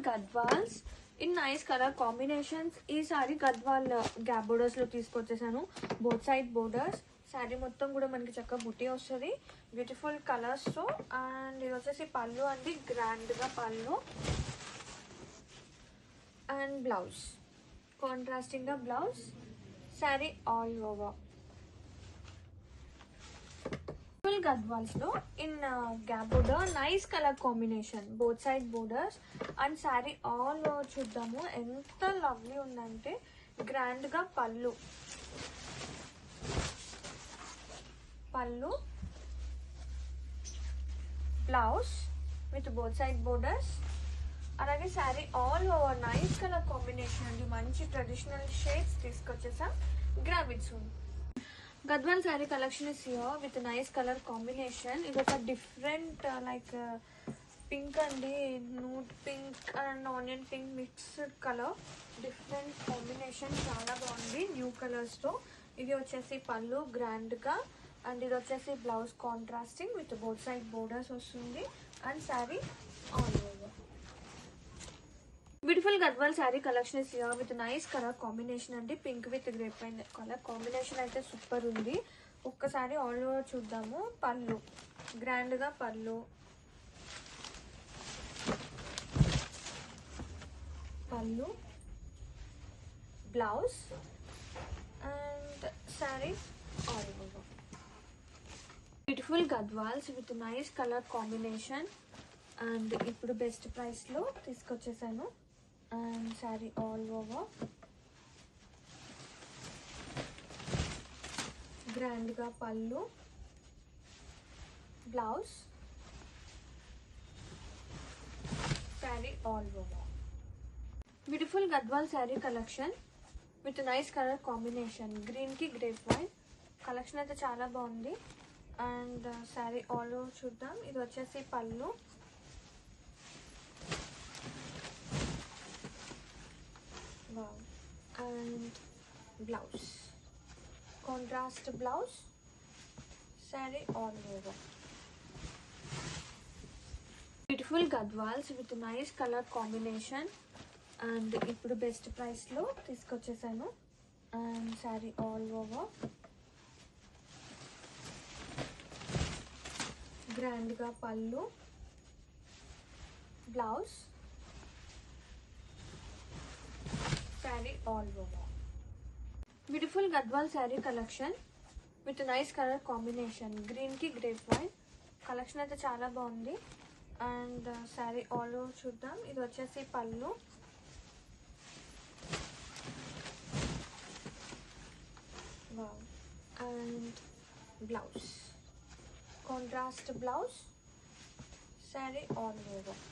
Gadwals in nice colour combinations. ఈ sari Gadwal gap borders లో తీసుకొచ్చేసాను. Both side borders. శారీ మొత్తం కూడా మనకి చక్కగా బుట్టి వస్తుంది బ్యూటిఫుల్ కలర్స్ తో. అండ్ ఇది వచ్చేసి పళ్ళు అండి, గ్రాండ్ గా పళ్ళు అండ్ బ్లౌజ్ కాంట్రాస్టింగ్ గా blouse. Sari all over full Gadwals లో in gap border, nice colour combination, both side borders. And sari all over చూద్దాము ఎంత లవ్లీ ఉందంటే, గ్రాండ్ గా pallu blouse with both side borders. అలాగే sari all over nice colour combination అండి, మంచి traditional shades తీసుకొచ్చేసాం. Grab soon. Gadwal sari collection is here with nice colour combination. ఇది ఒక డిఫరెంట్ లైక్ పింక్ అండి, నూట్ pink and onion pink mixed colour, different combination, చాలా బాగుంది new colours తో. ఇది వచ్చేసి పళ్ళు గ్రాండ్ గా, అండ్ ఇది వచ్చేసి blouse contrasting with both side borders వస్తుంది. And sari all over beautiful Gadwal sari collection is here with nice colour combination అండి. Pink with grape wine colour combination అయితే సూపర్ ఉంది. ఒక్కసారి ఆల్ ఓవర్ చూద్దాము. పళ్ళు గ్రాండ్ గా pallu blouse and sari all over beautiful Gadwals with nice colour combination. And ఇప్పుడు best price లో తీసుకొచ్చేసాను. And sari all over grand గా pallu blouse sari all over beautiful Gadwal sari collection with nice colour combination, green కి గ్రేప్ వైన్ కలెక్షన్ అయితే చాలా బాగుంది. అండ్ శారీ ఆల్ ఓవర్ చూద్దాం. ఇది వచ్చేసి pallu and blouse contrast blouse, sari all over beautiful Gadwals with nice colour combination. And ఇప్పుడు best price లో తీసుకొచ్చేసాను. And sari all over grand గా pallu blouse sari all over beautiful Gadwal sari collection with nice colour combination, green కి grape wine collection అయితే చాలా బాగుంది. And sari all over చూద్దాం. ఇది వచ్చేసి pallu and blouse contrast blouse, sari all over